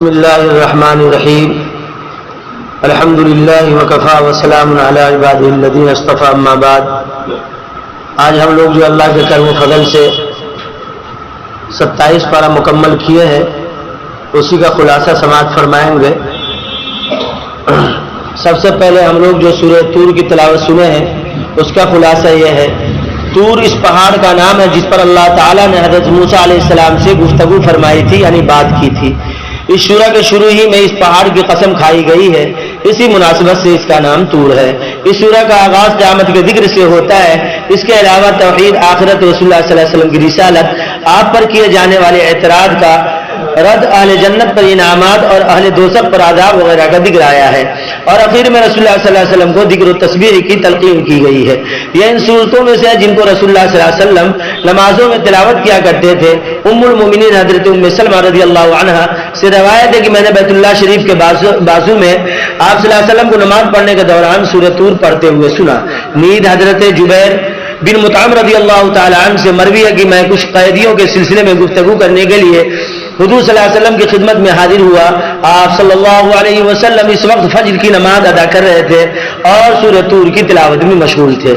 بسم اللہ الرحمن الرحیم الحمد للہ وکفا وسلام علی عبادہ الذین اصطفی اما بعد۔ آج ہم لوگ جو اللہ کے کرم و فضل سے 27 پارہ مکمل کیے ہیں اسی کا خلاصہ سماعت فرمائیں گے۔ سب سے پہلے ہم لوگ جو سورہ طور کی تلاوت سنے ہیں اس کا خلاصہ یہ ہے، طور اس پہاڑ کا نام ہے جس پر اللہ تعالیٰ نے حضرت موسیٰ علیہ السلام سے گفتگو فرمائی تھی، یعنی بات کی تھی۔ اس سورہ کے شروع ہی میں اس پہاڑ کی قسم کھائی گئی ہے، اسی مناسبت سے اس کا نام طور ہے۔ اس سورہ کا آغاز قیامت کے ذکر سے ہوتا ہے۔ اس کے علاوہ توحید، آخرت، رسول اللہ صلی اللہ علیہ وسلم کی رسالت، آپ پر کیے جانے والے اعتراض کا رد، اہل جنت پر انعامات اور اہل دوزخ پر عذاب وغیرہ کا ذکر آیا ہے، اور آخر میں رسول اللہ صلی اللہ علیہ وسلم کو ذکر و تسبیح کی تلقین کی گئی ہے۔ یہ ان صورتوں میں سے ہے جن کو رسول اللہ صلی اللہ علیہ وسلم نمازوں میں تلاوت کیا کرتے تھے۔ ام المومنین حضرت ام سلمہ رضی اللہ عنہا سے روایت ہے کہ میں نے بیت اللہ شریف کے بازو میں آپ صلی اللہ علیہ وسلم کو نماز پڑھنے کے دوران سورہ طور پڑھتے ہوئے سنا۔ نیز حضرت جبیر بن مطعم رضی اللہ تعالی عنہ سے مروی ہے کہ میں کچھ قیدیوں کے سلسلے میں گفتگو کرنے کے لیے حضور صلی اللہ علیہ وسلم کی خدمت میں حاضر ہوا۔ آپ صلی اللہ علیہ وسلم اس وقت فجر کی نماز ادا کر رہے تھے اور سورہ طور کی تلاوت میں مشغول تھے۔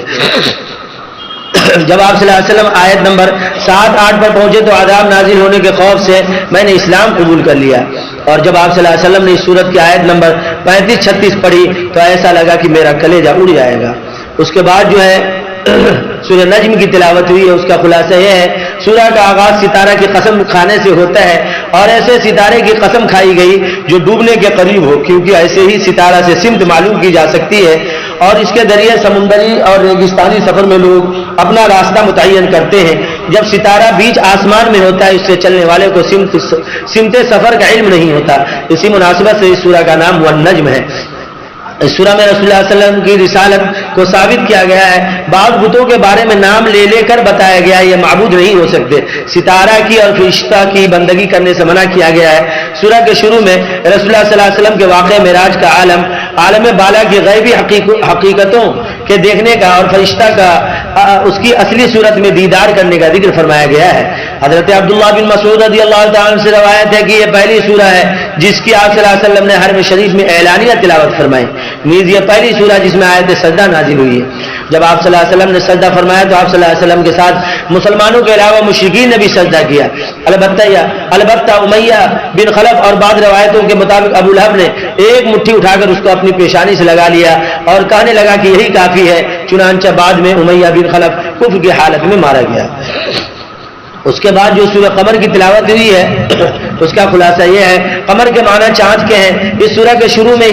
جب آپ صلی اللہ علیہ وسلم آیت نمبر 7-8 پر پہنچے تو عذاب نازل ہونے کے خوف سے میں نے اسلام قبول کر لیا، اور جب آپ صلی اللہ علیہ وسلم نے اس سورت کی آیت نمبر 35-36 پڑھی تو ایسا لگا کہ میرا کلیجہ اڑ جائے گا۔ اس کے بعد جو ہے سورہ نجم کی تلاوت ہوئی ہے۔ اس کا خلاصہ یہ ہے، سورہ کا آغاز ستارہ کی قسم کھانے سے ہوتا ہے، اور ایسے ستارے کی قسم کھائی گئی جو ڈوبنے کے قریب ہو، کیونکہ ایسے ہی ستارہ سے سمت معلوم کی جا سکتی ہے، اور اس کے ذریعے سمندری اور ریگستانی سفر میں لوگ اپنا راستہ متعین کرتے ہیں۔ جب ستارہ بیچ آسمان میں ہوتا ہے اس سے چلنے والے کو سمت سفر کا علم نہیں ہوتا۔ اسی مناسبت سے اس سورہ کا نام والنجم ہے۔ اس سورہ میں رسول اللہ صلی اللہ علیہ وسلم کی رسالت کو ثابت کیا گیا ہے۔ بعض بتوں کے بارے میں نام لے لے کر بتایا گیا ہے، یہ معبود نہیں ہو سکتے۔ ستارہ کی اور فرشتہ کی بندگی کرنے سے منع کیا گیا ہے۔ سورہ کے شروع میں رسول اللہ صلی اللہ علیہ وسلم کے واقعہ معراج کا عالم بالا کی غیبی حقیقتوں کے دیکھنے کا اور فرشتہ کا اس کی اصلی صورت میں دیدار کرنے کا ذکر فرمایا گیا ہے۔ حضرت عبداللہ بن مسعود رضی اللہ تعالیٰ عنہ سے روایت ہے کہ یہ پہلی سورہ ہے جس کی آپ صلی اللہ علیہ وسلم نے حرم شریف میں اعلانیہ تلاوت فرمائی۔ نیز یہ پہلی سورہ جس میں آیت سجدہ نازل ہوئی ہے۔ جب آپ صلی اللہ علیہ وسلم نے سجدہ فرمایا تو آپ صلی اللہ علیہ وسلم کے ساتھ مسلمانوں کے علاوہ مشرکین نے بھی سجدہ کیا۔ البتہ امیہ بن خلف اور بعض روایتوں کے مطابق ابو لہب نے ایک مٹھی اٹھا کر اس کو اپنی پیشانی سے لگا لیا اور کہنے لگا کہ یہی کافی ہے، چنانچہ بعد میں امیہ بن خلف کفر کی حالت میں مارا گیا۔ اس کے بعد جو سورہ قمر کی تلاوت ہوئی ہے اس کا خلاصہ یہ ہے، قمر کے معنی چاند کے ہیں۔ اس سورہ کے شروع میں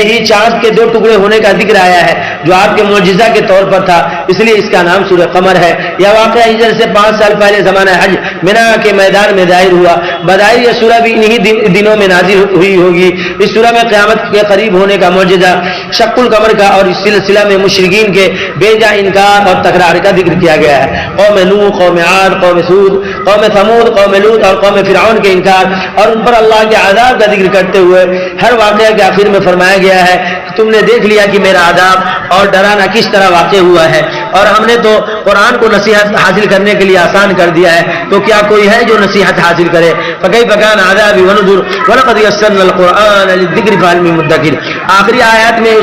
ہی چاند کے 2 ٹکڑے ہونے کا ذکر آیا ہے جو آپ کے معجزہ کے طور پر تھا، اس لیے اس کا نام سورہ قمر ہے۔ یہ واقعہ ہجرت سے 5 سال پہلے زمانہ حج منا کے میدان میں ظاہر ہوا۔ بظاہر یہ سورہ بھی انہی دنوں میں نازل ہوئی ہوگی۔ اس سورہ میں قیامت کے قریب ہونے کا معجزہ، شق القمر کا اور اس سلسلہ میں مشرکین کے بے جا انکار اور تکرار کا ذکر کیا گیا ہے۔ قوم نوح، قوم عاد، قوم سود، قوم ثمود، قوم لوط اور قوم فرعون کے انکار اور ان پر اللہ کے عذاب کا ذکر کرتے ہوئے ہر واقعہ کے آخر میں فرمایا گیا ہے کہ تم نے دیکھ لیا کہ میرا عذاب اور ڈرانا کس طرح واقع ہوا ہے، اور ہم نے تو قرآن کو نصیحت حاصل کرنے کے لیے آسان کر دیا ہے، تو کیا کوئی ہے جو نصیحت حاصل کرے؟ فکیف کان عذابی ونذر ولقد یسرنا القرآن للذکر فہل من مدکر۔ آخری آیات میں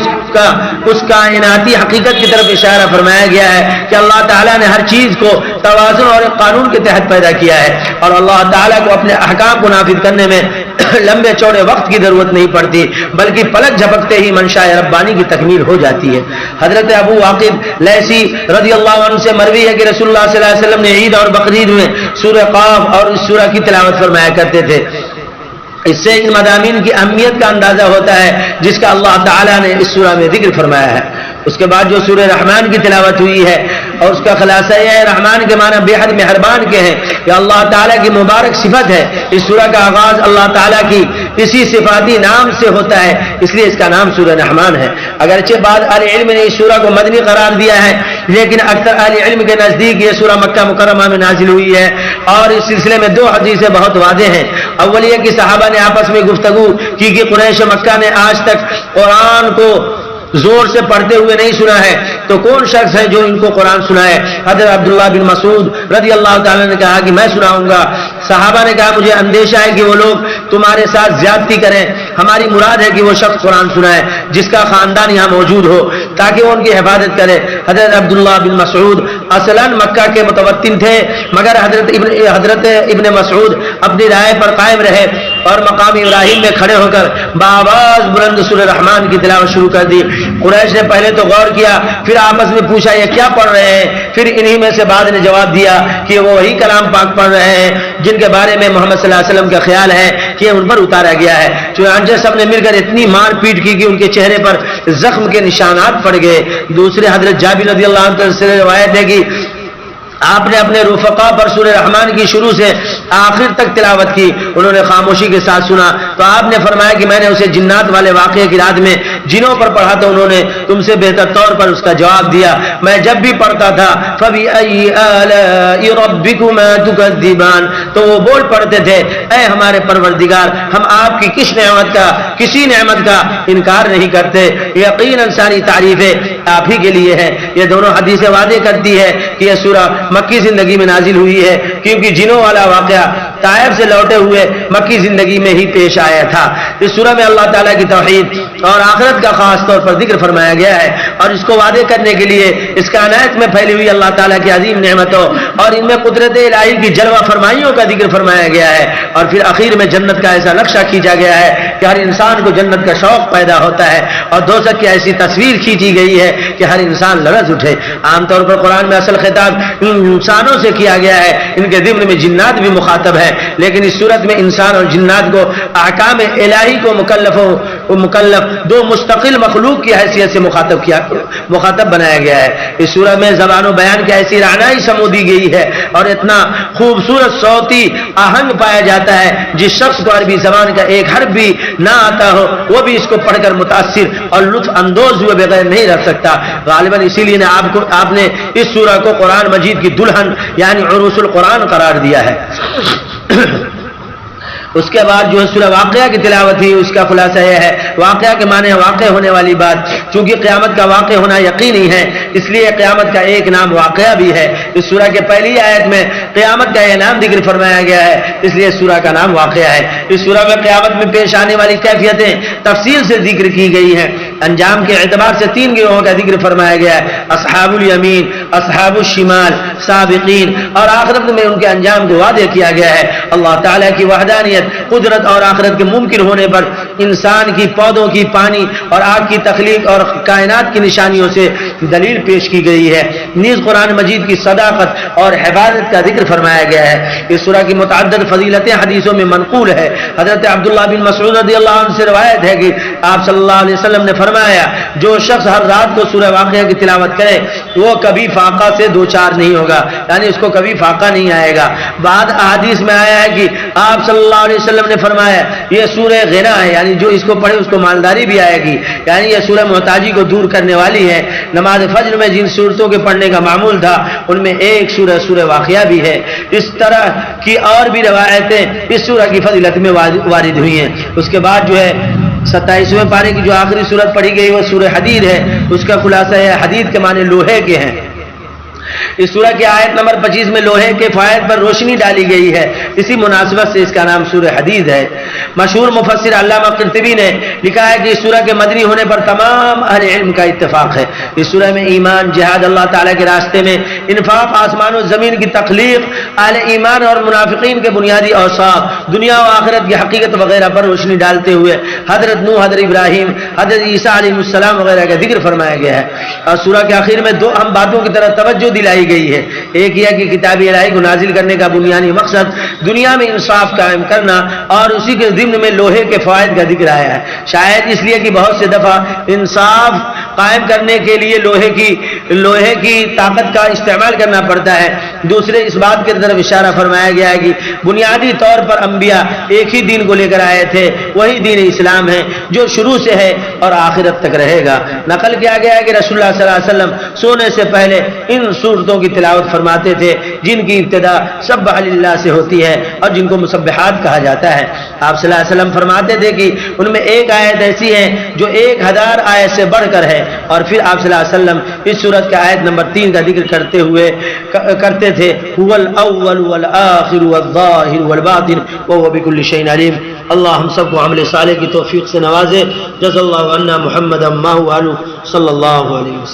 اس کائناتی حقیقت کی طرف اشارہ فرمایا گیا ہے کہ اللہ تعالیٰ نے ہر چیز کو توازن اور ایک قانون کے تحت پیدا کیا ہے، اور اللہ تعالیٰ کو اپنے احکام کو نافذ کرنے میں لمبے چوڑے وقت کی ضرورت نہیں پڑتی، بلکہ پلک جھپکتے ہی منشاء ربانی کی تکمیل ہو جاتی ہے۔ حضرت ابو واقد لیثی رضی اللہ عنہ سے مروی ہے کہ رسول اللہ صلی اللہ علیہ وسلم نے عید اور بقرعید میں سورہ قاف اور اس سورہ کی تلاوت فرمایا کرتے تھے۔ اس سے ان مضامین کی اہمیت کا اندازہ ہوتا ہے جس کا اللہ تعالیٰ نے اس سورہ میں ذکر فرمایا ہے۔ اس کے بعد جو سورہ رحمان کی تلاوت ہوئی ہے اور اس کا خلاصہ یہ ہے، رحمان کے معنی بے حد مہربان کے ہیں، یہ اللہ تعالیٰ کی مبارک صفت ہے۔ اس سورہ کا آغاز اللہ تعالیٰ کی اسی صفاتی نام سے ہوتا ہے، اس لیے اس کا نام سورہ رحمان ہے۔ اگرچہ بعض اہل علم نے اس سورہ کو مدنی قرار دیا ہے، لیکن اکثر اہل علم کے نزدیک یہ سورہ مکہ مکرمہ میں نازل ہوئی ہے، اور اس سلسلے میں 2 حدیثیں بہت واضح ہیں۔ اول یہ کہ صحابہ نے آپس میں گفتگو کی کہ قریش مکہ نے آج تک قرآن کو زور سے پڑھتے ہوئے نہیں سنا ہے تو کون شخص ہے جو ان کو قرآن سنائے؟ حضرت عبداللہ بن مسعود رضی اللہ تعالیٰ نے کہا کہ میں سناؤں گا۔ صحابہ نے کہا مجھے اندیشہ ہے کہ وہ لوگ تمہارے ساتھ زیادتی کریں، ہماری مراد ہے کہ وہ شخص قرآن سنائے جس کا خاندان یہاں موجود ہو تاکہ وہ ان کی حفاظت کرے۔ حضرت عبداللہ بن مسعود اصلاً مکہ کے متوطن تھے، مگر حضرت ابن مسعود اپنی رائے پر قائم رہے اور مقام ابراہیم میں کھڑے ہو کر بآواز بلند سورہ رحمان کی تلاوت شروع کر دی۔ قریش نے پہلے تو غور کیا، پھر آپس میں پوچھا یہ کیا پڑھ رہے ہیں؟ پھر انہی میں سے بعض نے جواب دیا کہ وہ وہی کلام پاک پڑھ رہے ہیں جن کے بارے میں محمد صلی اللہ علیہ وسلم کا خیال ہے کہ ان پر اتارا گیا ہے۔ چنانچہ سب نے مل کر اتنی مار پیٹ کی کہ ان کے چہرے پر زخم کے نشانات پڑ گئے۔ دوسرے حضرت جابر رضی اللہ عنہ سے روایت ہے کہ آپ نے اپنے رفقا پر سورہ رحمان کی شروع سے آخر تک تلاوت کی، انہوں نے خاموشی کے ساتھ سنا تو آپ نے فرمایا کہ میں نے اسے جنات والے واقعے کی رات میں جنوں پر پڑھا تو انہوں نے تم سے بہتر طور پر اس کا جواب دیا۔ میں جب بھی پڑھتا تھا فَبِأَيِّ آلَاءِ رَبِّكُمَا تُكَذِّبَانِ، تو وہ بول پڑھتے تھے اے ہمارے پروردگار ہم آپ کی کسی نعمت کا انکار نہیں کرتے۔ یقیناً ساری تعریفیں آپ ہی کے لیے ہے۔ یہ دونوں حدیثیں واضح کرتی ہے کہ یہ سورہ مکی زندگی میں نازل ہوئی ہے کیونکہ جنوں والا واقعہ طائف سے لوٹے ہوئے مکی زندگی میں ہی پیش آیا تھا۔ اس سورہ میں اللہ تعالیٰ کی توحید اور آخرت کا خاص طور پر ذکر فرمایا گیا ہے اور اس کو واضح کرنے کے لیے اس کائنات میں پھیلی ہوئی اللہ تعالیٰ کی عظیم نعمتوں اور ان میں قدرت الہی کی جلوہ فرمائیوں کا ذکر فرمایا گیا ہے اور پھر اخیر میں جنت کا ایسا نقشہ کھینچا گیا ہے کہ ہر انسان کو جنت کا شوق پیدا ہوتا ہے اور دوزخ کی ایسی تصویر کھینچی گئی ہے کہ ہر انسان لرز اٹھے۔ عام طور پر قرآن میں اصل خطاب انسانوں سے کیا گیا ہے، ان کے ضمن میں جنات بھی مخاطب ہے، لیکن اس صورت میں انسان اور جنات کو احکام الہی کو مکلف دو مستقل مخلوق کی حیثیت سے مخاطب بنایا گیا ہے۔ اس سورہ میں زبان و بیان کی ایسی رعنائی سمودی گئی ہے اور اتنا خوبصورت صوتی آہنگ پایا جاتا ہے جس شخص کو عربی زبان کا ایک حرف بھی نہ آتا ہو وہ بھی اس کو پڑھ کر متاثر اور لطف اندوز ہوئے بغیر نہیں رہ سکتا۔ غالباً اسی لیے آپ نے اس سورہ کو قرآن مجید کی دلہن یعنی عروس القرآن قرار دیا ہے۔ اس کے بعد جو سورہ واقعہ کی تلاوت ہوئی اس کا خلاصہ یہ ہے واقعہ کے معنی واقع ہونے والی بات، چونکہ قیامت کا واقع ہونا یقینی ہے اس لیے قیامت کا ایک نام واقعہ بھی ہے۔ اس سورہ کے پہلی آیت میں قیامت کا یہ نام ذکر فرمایا گیا ہے اس لیے سورہ کا نام واقعہ ہے۔ اس سورہ میں قیامت میں پیش آنے والی کیفیتیں تفصیل سے ذکر کی گئی ہیں۔ انجام کے اعتبار سے 3 گروہوں کا ذکر فرمایا گیا ہے، اصحاب الیمین، اصحاب الشمال، سابقین، اور آخرت میں ان کے انجام کو واضح کیا گیا ہے۔ اللہ تعالیٰ کی وحدانیت، قدرت اور آخرت کے ممکن ہونے پر انسان کی، پودوں کی، پانی اور آگ کی تخلیق اور کائنات کی نشانیوں سے دلیل پیش کی گئی ہے۔ نیز قرآن مجید کی صداقت اور حفاظت کا ذکر فرمایا گیا ہے۔ اس سورہ کی متعدد فضیلتیں حدیثوں میں منقول ہے۔ حضرت عبداللہ بن مسعود رضی اللہ عنہ سے روایت ہے کہ آپ صلی اللہ علیہ وسلم نے فرمایا جو شخص ہر رات کو سورہ واقعہ کی تلاوت کرے وہ کبھی فاقہ سے دوچار نہیں ہوگا، یعنی اس کو کبھی فاقہ نہیں آئے گا۔ بعد احادیث میں آیا ہے کہ آپ صلی اللہ علیہ وسلم نے فرمایا یہ سورہ غنا ہے، یعنی جو اس کو پڑھے اس کو مالداری بھی آئے گی، یعنی یہ سورہ محتاجی کو دور کرنے والی ہے۔ نماز فجر میں جن صورتوں کے پڑھنے کا معمول تھا ان میں ایک سورہ واقعہ بھی ہے۔ اس طرح کی اور بھی روایتیں اس سورہ کی فضیلت میں وارد ہوئی ہیں۔ اس کے بعد جو ہے 27ویں پارے کی جو آخری سورت پڑھی گئی وہ سورہ حدید ہے۔ اس کا خلاصہ ہے حدید کے معنی لوہے کے ہیں۔ اس سورہ کی آیت نمبر 25 میں لوہے کے فوائد پر روشنی ڈالی گئی ہے، اسی مناسبت سے اس کا نام سورہ حدید ہے۔ مشہور مفسر علامہ قرطبی نے لکھا ہے کہ اس سورہ کے مدنی ہونے پر تمام اہل علم کا اتفاق ہے۔ اس سورہ میں ایمان، جہاد، اللہ تعالیٰ کے راستے میں انفاق، آسمان و زمین کی تخلیق، اہل ایمان اور منافقین کے بنیادی اوصاف، دنیا و آخرت کی حقیقت وغیرہ پر روشنی ڈالتے ہوئے حضرت نوح، حضرت ابراہیم، حضرت عیسیٰ علیہ السلام وغیرہ کا ذکر فرمایا گیا ہے۔ اور سورہ کے آخر میں 2 اہم باتوں کی طرف توجہ دلائی گئی ہے۔ ایک یہ کہ کتاب الہی کو نازل کرنے کا بنیادی مقصد دنیا میں انصاف قائم کرنا اور اسی کے ضمن میں لوہے کے فوائد کا ذکر آیا ہے، شاید اس لیے کہ بہت سے دفعہ انصاف قائم کرنے کے لیے لوہے کی طاقت کا استعمال کرنا پڑتا ہے۔ دوسرے اس بات کی طرف اشارہ فرمایا گیا ہے کہ بنیادی طور پر انبیاء ایک ہی دین کو لے کر آئے تھے، وہی دین اسلام ہے جو شروع سے ہے اور آخرت تک رہے گا۔ نقل کیا گیا ہے کہ رسول اللہ صلی اللہ علیہ وسلم سونے سے پہلے ان صورتوں کی تلاوت فرماتے تھے جن کی ابتدا سبح للہ سے ہوتی ہے اور جن کو مسبحات کہا جاتا ہے. آپ صلی اللہ علیہ وسلم فرماتے تھے کہ ان میں ایک آیت ایسی ہے جو 1000 آیت سے بڑھ کر ہے. اور پھر آپ صلی اللہ علیہ وسلم اس سورت کے آیت نمبر 3 کا ذکر کرتے تھے هو الاول والآخر والظاہر والباطن وهو بكل شيء علیم. اللہ ہم سب کو عمل صالح کی توفیق سے نوازے. جزا اللہ عنا محمدا ما هو صلی اللہ علیہ وسلم.